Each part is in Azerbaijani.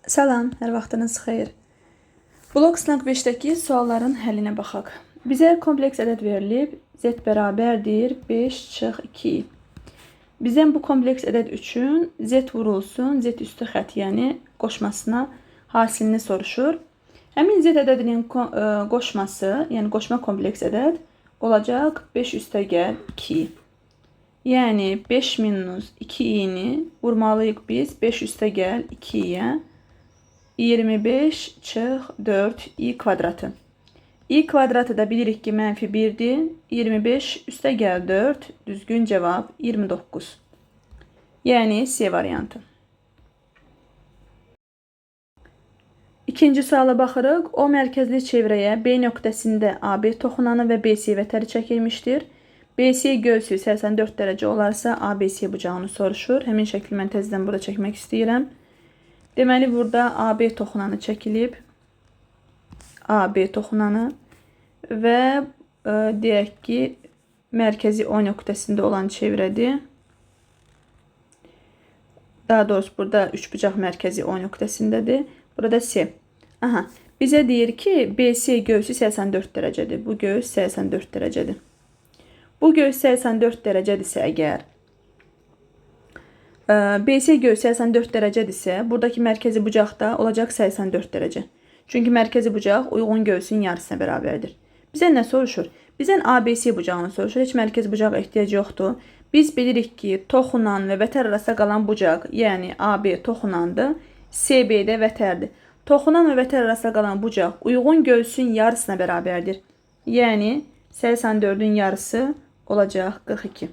Salam, hər vaxtınız xeyir. Blok sınaq 5-dəki sualların həllinə baxaq. Bizə kompleks ədəd verilib, z bərabərdir 5 çıx 2. Bizdən bu kompleks ədəd üçün z vurulsun, z üstü xət, yəni qoşmasına hasilini soruşur. Həmin z ədədinin qoşması, yəni qoşma kompleks ədəd olacaq 5 üstəgəl 2. Yəni 5 minus 2i'ni vurmalıyıq biz 5 üstəgəl 2'yə. 25 çıx 4 i kvadratı. I kvadratı da bilirik ki mənfi 1'dir. 25 üstəgəl 4, düzgün cavab 29. Yəni C variantı. İkinci suala baxırıq. O mərkəzli çevrəyə B nöqtəsində AB toxunanı və BC vətəri çəkilmişdir. BC göğsü 84 dərəcə olarsa ABC bucağını soruşur. Həmin şəkli mən təzədən burada çəkmək istəyirəm. Deməli, burada AB toxunanı çəkilib. AB toxunanı və deyək ki, mərkəzi O nöqtəsində olan çevrədir. Daha doğrusu, burada üçbucaq mərkəzi O nöqtəsindədir. Burada C. Aha, bizə deyir ki, BC göğsü 84 dərəcədir. Bu göğs 84 dərəcədir. Bu göğs 84 dərəcədirsə əgər, BC göğsü 84 dərəcədirsə, buradakı mərkəzi bucaq da olacaq 84 dərəcə. Çünki mərkəzi bucaq uyğun göğsün yarısına bərabərdir. Bizə nə soruşur? Bizdən ABC bucağını soruşur. Heç mərkəzi bucağa ehtiyac yoxdur. Biz bilirik ki, toxunan və vətər arasında qalan bucaq, yəni AB toxunandır, CB də vətərdir. Toxunan və vətər arasında qalan bucaq uyğun göğsün yarısına bərabərdir. Yəni 84'ün yarısı olacaq 42.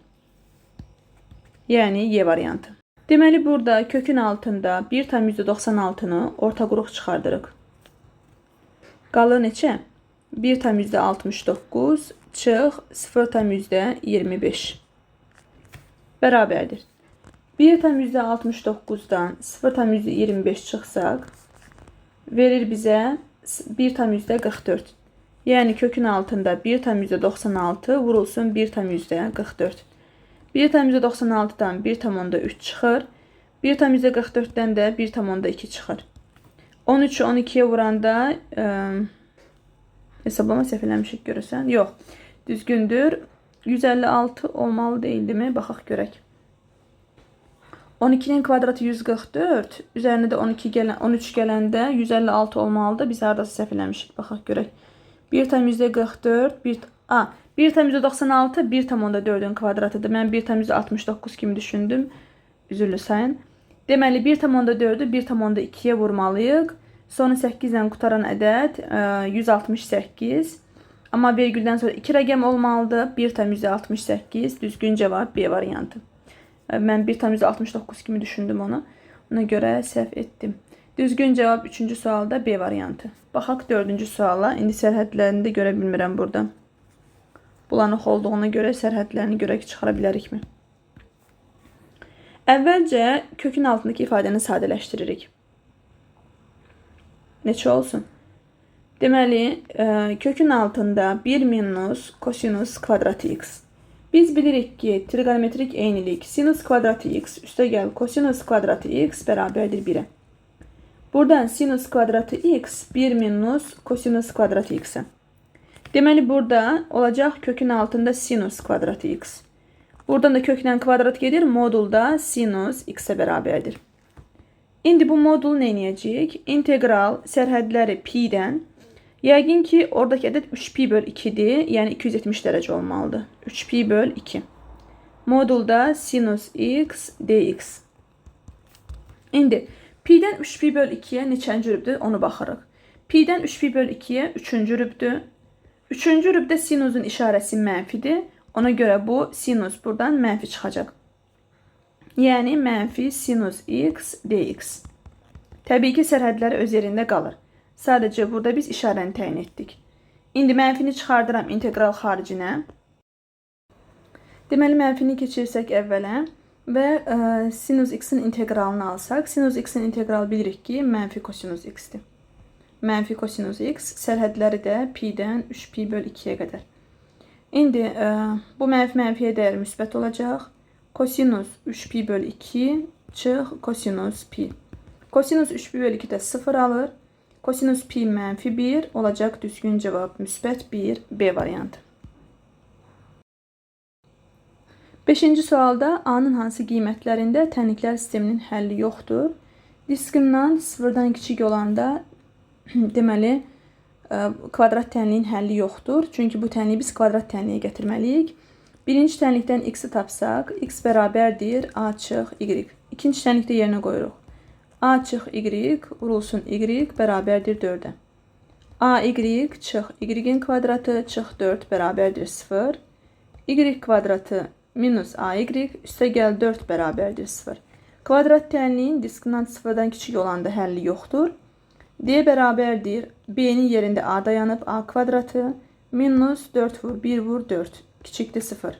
Yəni Y variantı. Deməli, burada kökün altında 1/96'nı orta qruq çıxardırıq. Qalır neçə? 1/69 çıx 0/25 bərabərdir. 1/69'dan 0/25 çıxsaq, verir bizə 1/44. Yəni kökün altında 1/96 vurulsun 1/44. 1/96'dan 1/3 çıxır. 1/44'dən də 1/2 çıxır. 13'ü 12'ye vuranda hesablama səhv eləmişik görürsən. Yox, düzgündür. 156 olmalı deyildimi? Baxaq görək. 12'nin kvadratı 144. Üzərinə də 13 gələndə 156 olmalıdır. Biz haradasa səhv eləmişik. Baxaq görək. 1/44 1/96 1/4'ün kvadratıdır. Mən 1/69 kimi düşündüm. Üzürlü sayın. Deməli 1/4'ü 1/2'ye vurmalıyıq. Sonu 8 ilə qutaran ədəd 168. Amma vergüldən sonra 2 rəqəm olmalıdır. 1/68 düzgün cavab B variantı. Mən 1/69 kimi düşündüm onu. Ona görə səhv etdim. Düzgün cavab 3-cü sualda B variantı. Baxaq 4-cü suala. İndi sərhədlərini də görə bilmirəm burada. Bulanıq olduğuna görə sərhədlərini görək çıxara bilərikmi? Əvvəlcə kökün altındakı ifadəni sadələşdiririk. Neçə olsun? Deməli, kökün altında 1 minus kosinus kvadratı x. Biz bilirik ki, trigonometrik eynilik sinus kvadratı x üstəgəl kosinus kvadratı x bərabərdir 1'ə. Buradan sinus kvadratı x 1 minus kosinus kvadratı x'e. Deməli, burada olacaq kökün altında sinus kvadratı x. Buradan da kökdən kvadrat gedir, modulda sinus x'e bərabərdir. İndi bu modulu nə edəcəyik? İntegral sərhədləri pi'dən. Yəqin ki, oradakı ədəd 3pi/2'dir, yəni 270 dərəcə olmalıdır. 3pi/2. Modulda sinus x dx. İndi pi'dən 3pi/2'yə neçənci rübdür onu baxırıq. Pi'dən 3pi/2'yə 3-cü rübdür. 3-cü rübdə sinusun işarəsi mənfidir. Ona görə bu sinus buradan mənfi çıxacaq. Yəni mənfi sinus x dx. Təbii ki, sərhədləri öz yerində qalır. Sadəcə burada biz işarəni təyin etdik. İndi mənfini çıxardıram integral xaricinə. Deməli, mənfini keçirsək əvvələ və sinus x'in integralını alsaq. Sinus x'in integralı bilirik ki, mənfi kosinus x'dir. Mənfi kosinus x, sərhədləri də pi'dən 3pi/2'yə qədər. İndi bu mənfiyə dəyər müsbət olacaq. Kosinus 3pi/2 çıx kosinus pi. Kosinüs 3 bölü 2 de 0 alır. Kosinüs pi mənfi 1 olacaq. Düzgün cevap müsbət 1 B variantı. 5-ci sualda A-nın hansı qiymətlərində tənliklər sisteminin həlli yoxdur? Diskriminant 0-dan kiçik olanda deməli kvadrat tənliyin həlli yoxdur. Çünki bu tənliyi biz kvadrat tənliyə gətirməliyik. Birinci tənlikdən x-i tapsaq, x bərabərdir a çıx y. İkinci tənlikdə yerinə qoyuruq. A çıx y vurulsun y bərabərdir 4-ə. A y çıx y-in kvadratı çıx 4 bərabərdir 0. Y kvadratı minus a y üstə gəl 4 bərabərdir 0. Kvadrat tənliyin diskriminant 0-dan kiçik olanda həlli yoxdur. D bərabərdir. B-nin yerində a dayanıb a kvadratı minus 4 vur 1 vur 4 kiçikdir 0.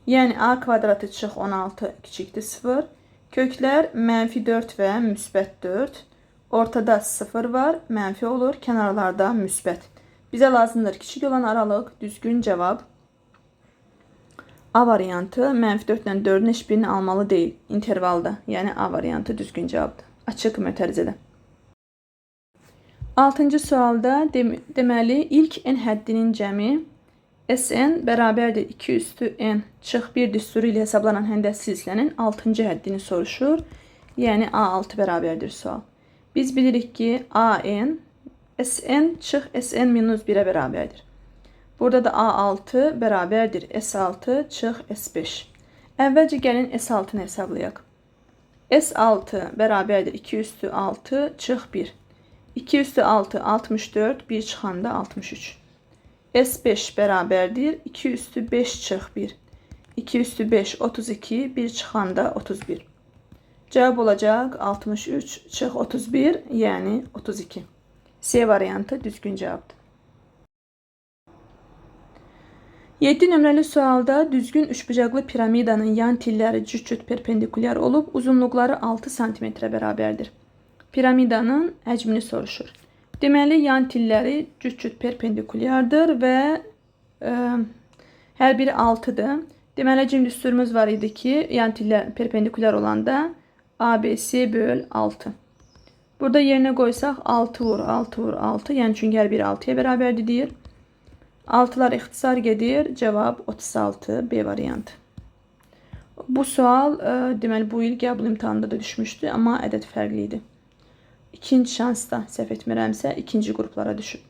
Yəni a kvadratı çıx 16 kiçikdir 0. Köklər mənfi 4 və müsbət 4. Ortada 0 var, mənfi olur, kənarlarda müsbət. Bizə lazımdır kiçik olan aralıq, düzgün cavab A variantı. Mənfi 4 ilə 4-ün heç birini almalı deyil intervalda. Yəni A variantı düzgün cavabdır. Açıq mötərizədə. 6-cı sualda deməli ilk n həddinin cəmi Sn bərabərdir 2 üstü n çıx 1 düsturu ilə hesablanan həndəs silsilənin 6-cı həddini soruşur. Yəni A6 bərabərdir sual. Biz bilirik ki AN Sn çıx Sn minus 1'ə bərabərdir. Burada da A6 bərabərdir S6 çıx S5. Əvvəlcə gəlin S6-nı hesablayaq. S6 bərabərdir 2 üstü 6 çıx 1. 2 üstü 6 64, 1 çıxanda 63. S5 bərabərdir 2 üstü 5 çıx 1. 2 üstü 5 32, 1 çıxanda 31. Cevap olacaq 63 çıx 31, yəni 32. C variantı düzgün cevapdır. 7 nömrəli sualda düzgün üçbucaqlı piramidanın yan tilləri cüt-cüt perpendikulyar olub, uzunluqları 6 cm bərabərdir. Piramidanın həcmini soruşur. Deməli, yan tilləri cüt-cüt perpendikulyardır və hər biri 6'dır. Deməli, cim düsturumuz var idi ki, yan tillər perpendikulyar olanda ABC böl 6. Burada yerinə qoysaq 6 vur 6 vur 6. Yəni çünki hər biri 6'ya bərabərdir deyir. 6'lar ixtisar gedir. Cevap 36 B variantı. Bu sual deməli bu il qəbul imtahanında da düşmüşdü, amma ədəd fərqli idi. İkinci şansda səhv etmirəmsə ikinci qruplara düşüb.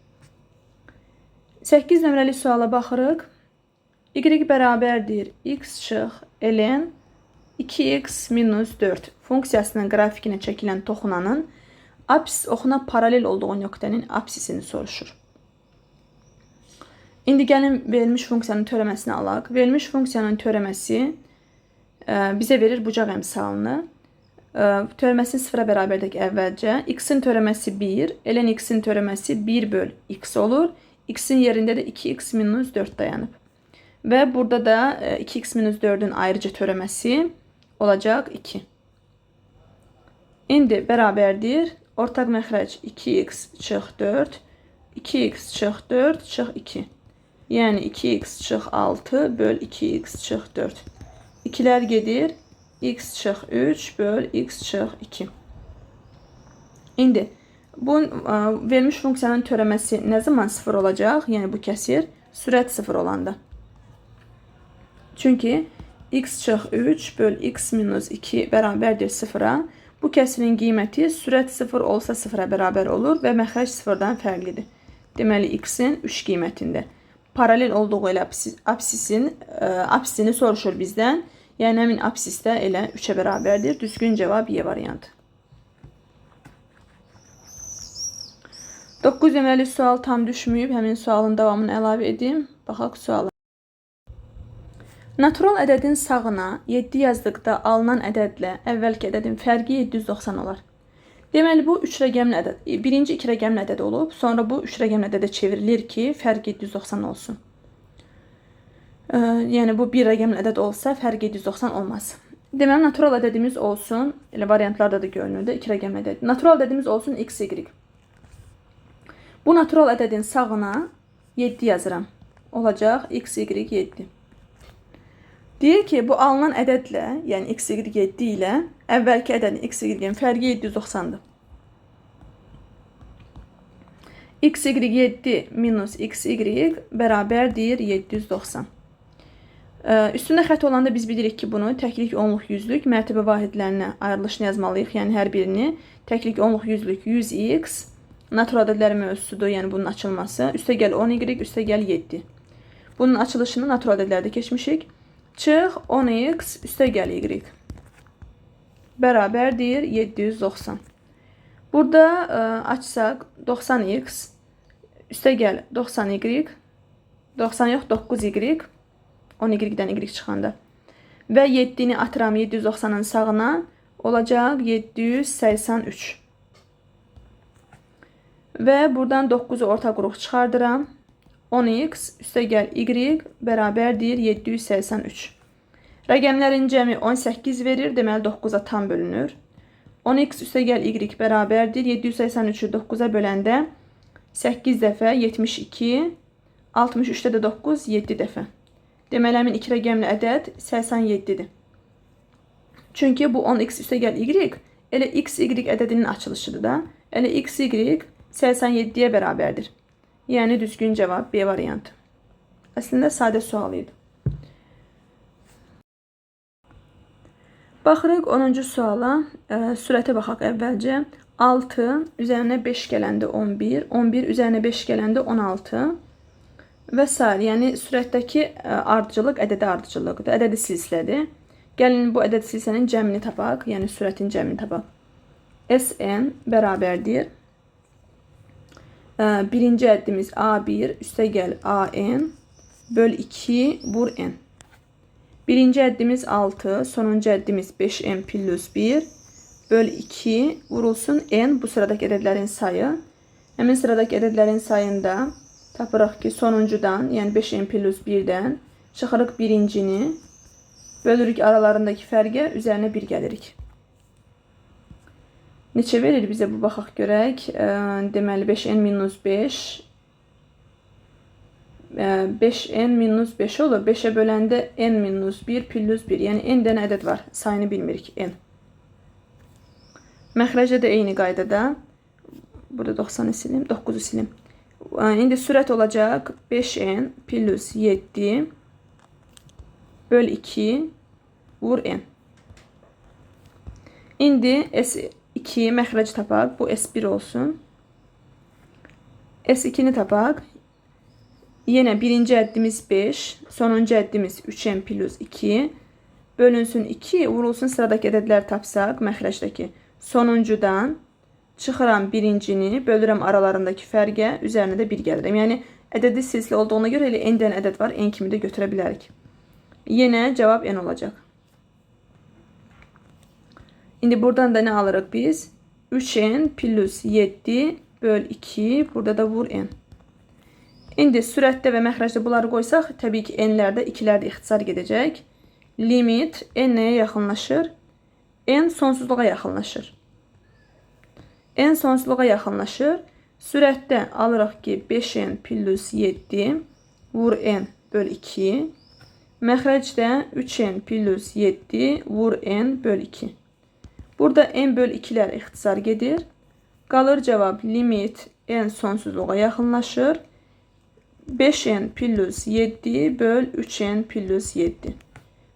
8 nömrəli suala baxırıq. Y bərabərdir x çıx ln 2x minus 4 funksiyasının qrafikinə çəkilən toxunanın apsis oxuna paralel olduğu nöqtənin apsisini soruşur. İndi gəlin verilmiş funksiyanın törəməsini alaq. Verilmiş funksiyanın törəməsi bizə verir bucaq əmsalını. Törəməsini 0'a bərabərdir əvvəlcə. X-in törəməsi 1, ln x-in törəməsi 1 böl x olur. X-in yerində də 2x minus 4 dayanıb. Və burada da 2x minus 4'ün ayrıca törəməsi olacaq 2. İndi bərabərdir. Ortaq məxrəc 2x çıx 4. 2x çıx 4 çıx 2. Yəni 2x çıx 6 böl 2x çıx 4. 2'lər gedir. X çıx 3 böl x çıx 2. İndi bu verilmiş funksiyanın törəməsi nə zaman 0 olacaq? Yəni bu kəsir sürət 0 olanda. Çünki x çıx 3 böl x minus 2 bərabərdir 0'a. Bu kəsirin qiyməti sürət 0 olsa 0'a bərabər olur və məxrəc 0'dan fərqlidir. Deməli x-in 3 qiymətində. Paralel olduğu ilə apsisini soruşur bizdən. Yəni həmin apsisdə elə 3'ə bərabərdir. Düzgün cavab Y variantı. 9 nömrəli sual tam düşməyib. Həmin sualın davamını əlavə edim. Baxaq suala. Natural ədədin sağına 7 yazdıqda alınan ədədlə əvvəlki ədədin fərqi 790 olar. Deməli bu 3 rəqəmli ədəd. Birinci 2 rəqəmli ədəd olub. Sonra bu 3 rəqəmli ədədə çevrilir ki, fərq 790 olsun. Yəni bu bir rəqəmli ədəd olsa fərq 790 olmaz. Deməli natural ədədimiz olsun. Elə variantlarda da görünür də 2 rəqəmli ədəd. Natural ədədimiz olsun x, y. Bu natural ədədin sağına 7 yazıram. Olacaq x, y, 7. Deyir ki, bu alınan ədədlə, yəni x, y, 7 ilə Əvvəlki ədədin x, y-in fərqi 790-dır. X, y, 7 minus x, y bərabərdir 790. Üstündə xətt olanda biz bilirik ki, bunu təklik, onluq, yüzlük mərtəbə vahidlərinə ayrılışını yazmalıyıq. Yəni, hər birini təklik, onluq, yüzlük 100x natural ədədlər mövzusudur, yəni bunun açılması. Üstə gəl 10y, üstə gəl 7. Bunun açılışını natural ədədlərdə keçmişik. Çıx 10x, üstə gəl y bərabərdir 790. Burada açsaq 90x, üstə gəl 90y, 90 yox 9y, 10y-dən y çıxanda. Və 7-ni atıram 790-ın sağına, olacaq 783. Və buradan 9-u orta qrup çıxardıram. 10x, üstə gəl y bərabərdir 783. Rəqəmlərin cəmi 18 verir, deməli 9-a tam bölünür. 10x üstə gəl y bərabərdir 783-ü 9-a böləndə 8 dəfə 72, 63-də də 9, 7 dəfə. Deməli, həmin 2 rəqəmli ədəd 87-dir. Çünki bu 10x üstə gəl y, elə x, y ədədinin açılışıdır da. Elə x, y 87-yə bərabərdir. Yəni, düzgün cavab B variantı. Əslində, sadə sual idi. Baxırıq 10-cu suala. Sürətə baxaq əvvəlcə. 6 üzərinə 5 gələndə 11, 11 üzərinə 5 gələndə 16 və s. Yəni, sürətdəki ardıcılıq ədədi ardıcıllıqdır. Ədədi silsilədir. Gəlin bu ədədi silsilənin cəmini tapaq, yəni sürətin cəmini tapaq. Sn bərabərdir. Birinci əddimiz A1 üstə gəl AN böl 2 vur N. Birinci əddimiz 6, sonuncu əddimiz 5N plus 1 böl 2 vurulsun N, bu sıradakı ədədlərin sayı. Həmin sıradakı ədədlərin sayında tapırıq ki, sonuncudan, yəni 5N plus 1-dən çıxırıq birincini, bölürük aralarındakı fərqə, üzərinə 1 gəlirik. Neçə verir bizə bu, baxaq görək. Deməli, 5N minus 5. 5N minus 5 olur. 5-ə böləndə N minus 1 plus 1. Yəni, N dənə ədəd var. Sayını bilmirik. N. Məxrəcdə də eyni qaydada. Burada 90-ı silim, 9-u silim. İndi sürət olacaq 5N plus 7 böl 2 vur N. İndi S2 məxrəc tapaq. Bu S1 olsun. S2-ni tapaq. Yenə birinci əddimiz 5, sonuncu əddimiz 3N plus 2 bölünsün 2, vurulsun sıradakı ədədləri tapsaq məxrəcdəki. Sonuncudan çıxıram birincini, bölürəm aralarındakı fərqə, üzərinə də 1 gəlirəm. Yəni, ədədi silsilə olduğuna görə elə N dənə ədəd var, N kimi də götürə bilərik. Yenə cavab N olacaq. İndi buradan da nə alırıq biz? 3N plus 7 böl 2, burada da vur N. İndi sürətdə və məxrəcdə bunları qoysaq, təbii ki, N-lərdə 2-lərdə ixtisar gedəcək. Limit N nəyə yaxınlaşır? N sonsuzluğa yaxınlaşır. N sonsuzluğa yaxınlaşır. Sürətdə alırıq ki, 5N plus 7 vur N böl 2. Məxrəcdə 3N plus 7 vur N böl 2. Burada N böl 2-lər ixtisar gedir. Qalır cavab limit N sonsuzluğa yaxınlaşır. 5N plus 7 böl 3N plus 7.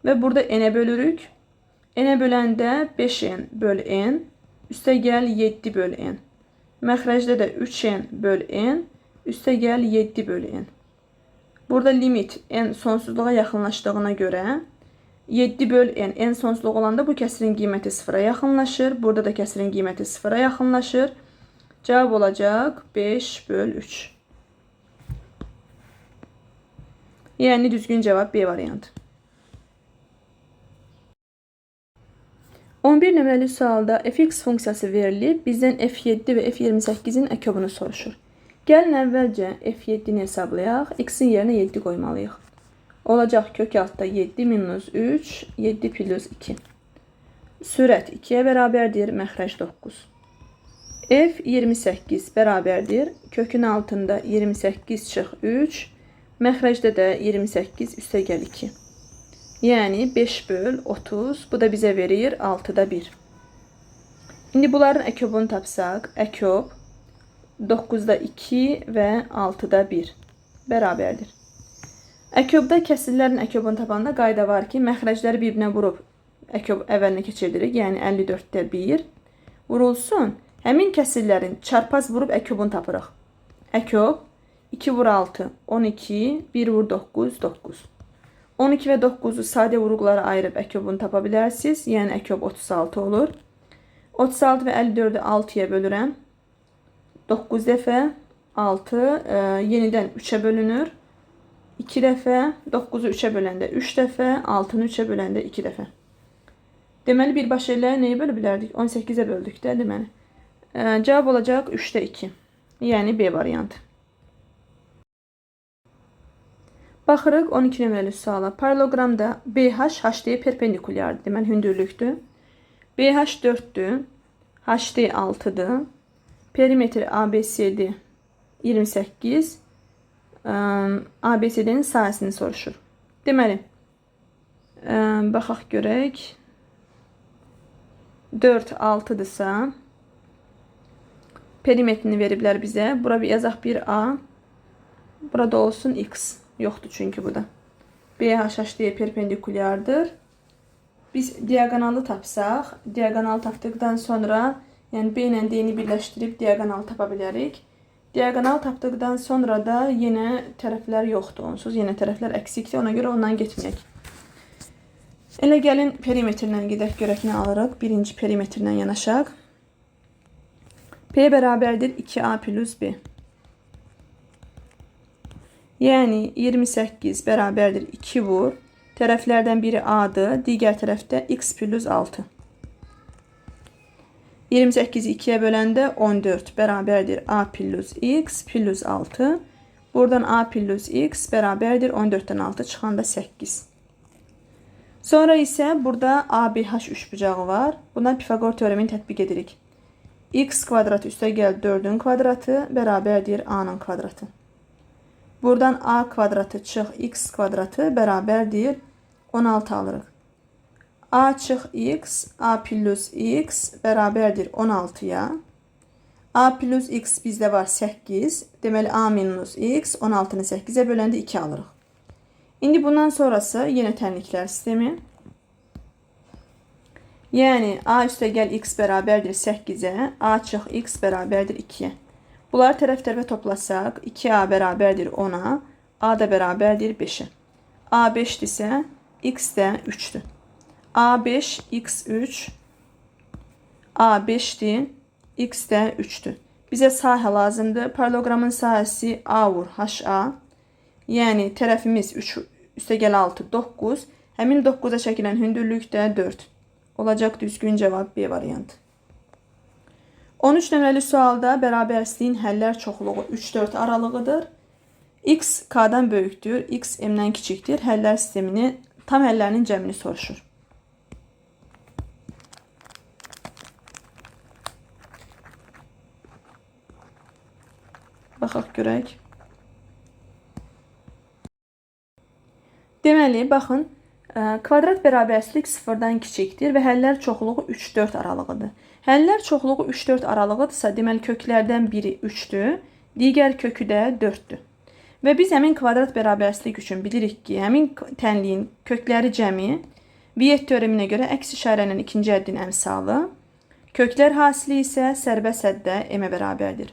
Və burada N-ə bölürük. N-ə böləndə 5N böl N, üstə gəl 7 böl N. Məxrəcdə də 3N böl N, üstə gəl 7 böl N. Burada limit N sonsuzluğa yaxınlaşdığına görə 7 böl N, N sonsuzluq olanda bu kəsirin qiyməti 0-a yaxınlaşır. Burada da kəsirin qiyməti 0-a yaxınlaşır. Cavab olacaq 5 böl 3. Yəni, düzgün cavab B variantı. 11 nömrəli sualda fx funksiyası verilib, bizdən f7 və f28-in əkobunu soruşur. Gəlin əvvəlcə f7-ni hesablayaq, x-in yerinə 7 qoymalıyıq. Olacaq kök altda 7 minus 3, 7 plus 2. Sürət 2-yə bərabərdir, məxrəc 9. f28 bərabərdir, kökün altında 28 çıx 3, məxrəcdə də 28 üstə gəl 2. Yəni 5 böl 30, bu da bizə verir 6-da 1. İndi bunların ekobunu tapsaq, ekob 9'da 2 və 6'da 1 bərabərdir. Ekobda kəsrlərin ekobunu tapanda qayda var ki, məxrəcləri bir-birinə vurub ekob əvvəlinə keçirdirik. Yəni 54'də 1 vurulsun. Həmin kəsirlərin çarpaz vurub ekobunu tapırıq. Ekob 2 vur 6, 12, 1 vur 9, 9. 12 və 9'u sadə vuruqlara ayırıb ekobunu tapa bilərsiniz. Yəni ekob 36 olur. 36 və 54'ü 6'ya bölürəm. 9 dəfə 6 yenidən 3'ə bölünür. 2 dəfə 9'u 3'ə böləndə 3 dəfə, 6'nı 3'ə böləndə 2 dəfə. Deməli birbaşa ilə nəyi bölə bilərdik? 18'ə böldük də deməli. Cavab olacaq 3'də 2. Yəni B variantı. Baxırıq 12 nömrəli suala. Paralelogramda BH HD perpendikulyardır. Deməli hündürlükdür. BH 4'dür. HD 6'dır. Perimetri ABCD 28. ABCD'nin sahəsini soruşur. Deməli, baxaq görək. 4 6'dırsa perimetrini veriblər bizə. Bura bir yazaq 1A. Burada olsun X. Yoxdur çünki bu da. BH HD'ye perpendikulyardır. Biz diagonalı tapsaq, diagonalı tapdıqdan sonra, yəni B ilə D-ni birləşdirib diagonalı tapa bilərik. Diagonal tapdıqdan sonra da yenə tərəflər yoxdur onsuz. Yenə tərəflər əksikdir. Ona görə ondan getməyək. Elə gəlin perimetrlə gedək görək nə alırıq. Birinci perimetrlə yanaşaq. P bərabərdir 2A plus B. Yəni 28 bərabərdir 2 vur. Tərəflərdən biri A'dır. Digər tərəfdə X plus 6. 28'i 2'ye böləndə 14 bərabərdir A plus X plus 6. Buradan A plus X bərabərdir 14'dən 6 çıxanda 8. Sonra isə burada ABH üçbucağı var. Buna Pifagor teoremini tətbiq edirik. X kvadratı üstə gəl 4'ün kvadratı bərabərdir A'nın kvadratı. Buradan A kvadratı çıx X kvadratı bərabərdir 16 alırıq. A çıx X, A plus X bərabərdir 16'ya. A plus X bizdə var 8. Deməli A minus X 16'nı 8'e böləndə 2 alırıq. İndi bundan sonrası yenə tənliklər sistemi. Yəni A üstə gəl X bərabərdir 8'e. A çıx X bərabərdir 2'ye. Bunları tərəf-tərəfə toplasaq 2A bərabərdir 10'a. A da bərabərdir 5'e. A 5'dirsə X də 3'dür. A5 X3 A5'dir. X də 3'dür. Bizə sahə lazımdır. Paralelogramın sahəsi A vur HA. Yəni tərəfimiz 3 üstə gəl 6 9. Həmin 9'a çəkilən hündürlük də 4. Olacaq düzgün cavab B variantı. 13 nömrəli sualda bərabərsizliyin həllər çoxluğu 3-4 aralığıdır. X K'dan böyükdür. X M'dən kiçikdir. Həllər sistemini tam həllərinin cəmini soruşur. Baxaq görək. Deməli, baxın, kvadrat bərabərsizlik 0-dan kiçikdir və həllər çoxluğu 3-4 aralığıdır. Həllər çoxluğu 3-4 aralığıdırsa, deməli köklərdən biri 3-dür, digər kökü də 4-dür. Və biz həmin kvadrat bərabərsizlik üçün bilirik ki, həmin tənliyin kökləri cəmi Viet teoreminə görə əks işarə ilə ikinci həddin əmsalı, köklər hasili isə sərbəst həddə M-ə bərabərdir.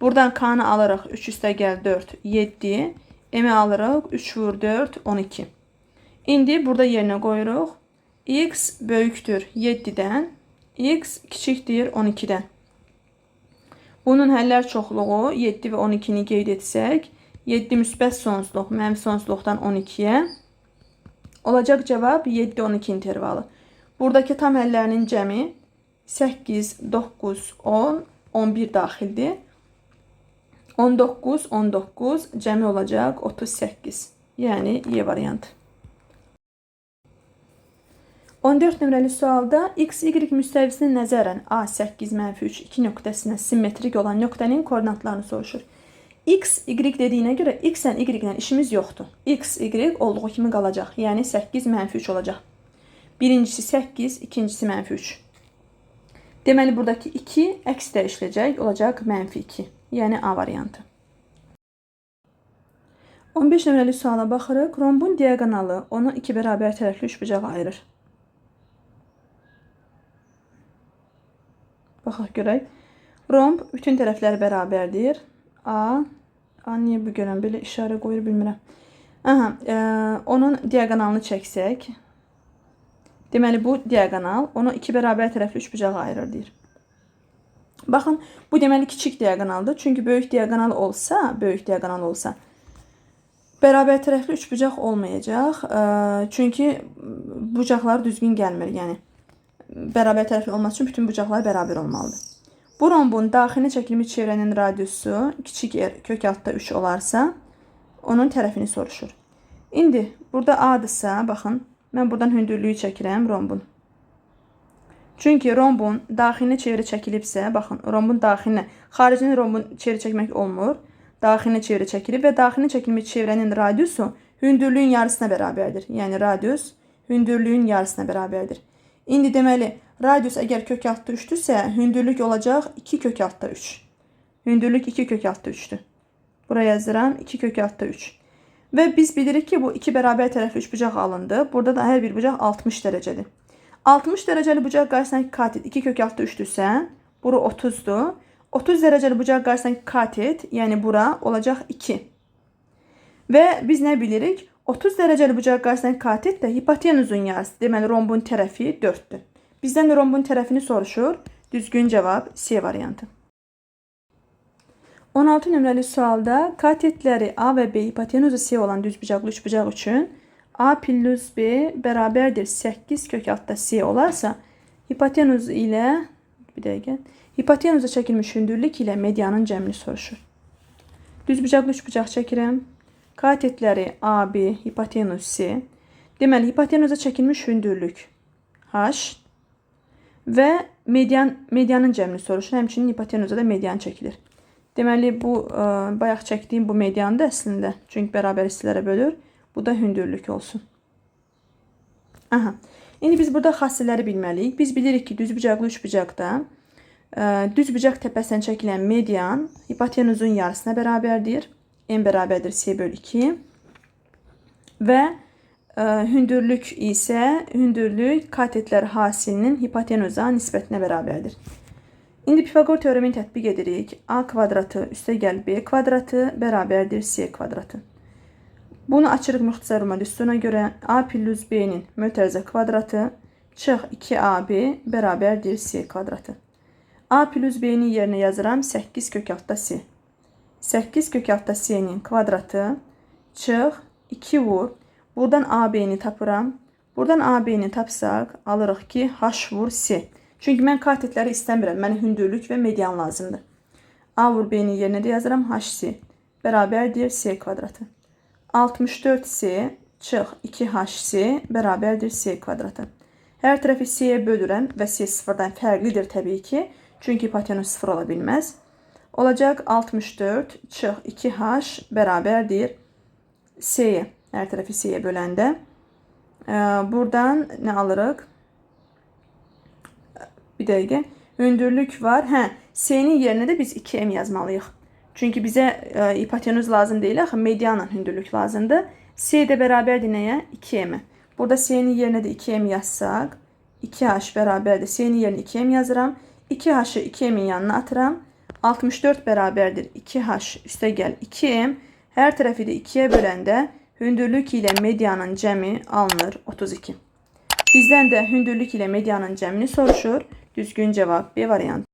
Buradan K'nı alırıq 3 üstə gəl 4 7. M'i alırıq 3 vur 4 12. İndi burada yerinə qoyuruq. X böyükdür 7'dən. X kiçikdir 12'dən. Bunun həllər çoxluğu 7 və 12'ni qeyd etsək 7 müsbət sonsuzluq mənfi sonsuzluqdan 12'yə olacaq cavab 7-12 intervalı. Buradakı tam həllərinin cəmi 8, 9, 10, 11 daxildir. 19, 19 cəmi olacaq 38. Yəni Y variantı. 14 nömrəli sualda x, y müstəvisinin nəzərən A8-3 2 nöqtəsinə simmetrik olan nöqtənin koordinatlarını soruşur. X, y dediyinə görə x ilə y ilə işimiz yoxdur. X, y olduğu kimi qalacaq. Yəni 8-3 olacaq. Birincisi 8, ikincisi -3. Deməli, buradakı 2 əks dəyişiləcək, olacaq -2. Yəni A variantı. 15 nömrəli suala baxırıq. Rombun diaqonalı onu 2 bərabər tərəfli üçbucağa ayırır. Baxaq görək. Romb bütün tərəfləri bərabərdir. A niyə bu görəm? Belə işarə qoyur bilmirəm. Onun diaqonalını çəksək. Deməli, bu diaqonal onu 2 bərabər tərəfli üçbucağa ayırır deyir. Baxın, bu deməli kiçik diaqonaldır. Çünki böyük diaqonal olsa, bərabər tərəfli üçbucaq olmayacaq. Çünki bucaqlar düzgün gəlmir. Yəni, bərabər tərəfli olması üçün bütün bucaqlar bərabər olmalıdır. Bu rombun daxilinə çəkilmiş çevrənin radiusu kiçik kök altda 3 olarsa, onun tərəfini soruşur. İndi, burada A-dırsa, baxın, mən buradan hündürlüyü çəkirəm rombun. Çünki rombun daxilinə çevrə çəkilibsə, baxın, rombun daxilinə, xaricini rombun çevrə çəkmək olmur. Daxilinə çevrə çəkilib və daxilinə çəkilmiş çevrənin radiusu hündürlüyün yarısına bərabərdir. Yəni, radius hündürlüyün yarısına bərabərdir. İndi deməli, radius əgər kök altda 3-dürsə, hündürlük olacaq 2 kök altda 3. Hündürlük 2 kök altda 3-dür. Buraya yazıram 2 kök altda 3. Və biz bilirik ki, bu 2 bərabər tərəfli üçbucaq alındı. Burada da hər bir bucaq 60 dərəcədir. 60 dərəcəli bucaq qarşısındakı katet 2 kök altda 3-dürsə, bura 30-dur. 30 dərəcəli bucaq qarşısındakı katet, yəni bura olacaq 2. Və biz nə bilirik? 30 dərəcəli bucaq qarşısındakı katet də hipotenuzun yarısı. Deməli, rombun tərəfi 4-dür. Bizdən də rombun tərəfini soruşur. Düzgün cavab C variantı. 16 nömrəli sualda katetləri A və B hipotenuzu C olan düzbucaqlı üçbucaq üçün A plus B bərabərdir 8 kök altda C olarsa, hipotenuz ilə hipotenuza çəkilmiş hündürlük ilə medianın cəmini soruşur. Düzbucaqlı üçbucaq çəkirəm. Katetləri AB, hipotenuz C. Deməli, hipotenuza çəkilmiş hündürlük H və medianın cəmini soruşur. Həmçinin hipotenuza da median çəkilir. Deməli, bu bayaq çəkdiyim bu mediandır əslində. Çünki bərabər hissələrə bölür. Bu da hündürlük olsun. İndi biz burada xassələri bilməliyik. Biz bilirik ki, düzbucaqlı üçbucaqda düzbucaq təpəsindən çəkilən median hipotenuzun yarısına bərabərdir. N bərabərdir C bölü 2. Və hündürlük isə katetlər hasilinin hipotenuza nisbətinə bərabərdir. İndi Pifaqor teoremini tətbiq edirik. A kvadratı üstəgəl B kvadratı bərabərdir C kvadratı. Bunu açırıq müxtəsər düsturuna görə A plus B-nin mötərizə kvadratı çıx 2AB bərabərdir C kvadratı. A plus B-nin yerinə yazıram 8 kök altda C. 8 kök altda C-nin kvadratı çıx 2 vur. Buradan AB-ni tapıram. Buradan AB-ni tapsaq alırıq ki H vur C. Çünki mən katetləri istəmirəm. Mənə hündürlük və median lazımdır. A vur B-nin yerinə də yazıram HC bərabərdir C kvadratı. 64C çıx 2HC bərabərdir C kvadratı. Hər tərəfi C-yə bölürəm və C sıfırdan fərqlidir təbii ki. Çünki hipotenuz sıfır ola bilməz. Olacaq 64 çıx 2H bərabərdir C-yə. Hər tərəfi C-yə böləndə. Buradan nə alırıq? Bir dəqiqə. Hündürlük var. C-nin yerinə də biz 2M yazmalıyıq. Çünki bizə hipotenuz lazım deyil. Medianla hündürlük lazımdır. C də bərabərdir nəyə? 2M. Burada C-nin yerinə də 2M yazsaq. 2H bərabərdir. C-nin yerinə 2M yazıram. 2H-ı 2M'in yanına atıram. 64 bərabərdir 2H üstəgəl 2M. Hər tərəfi də 2-yə böləndə hündürlük ilə medianın cəmi alınır 32. Bizdən də hündürlük ilə medianın cəmini soruşur. Düzgün cavab B variantı.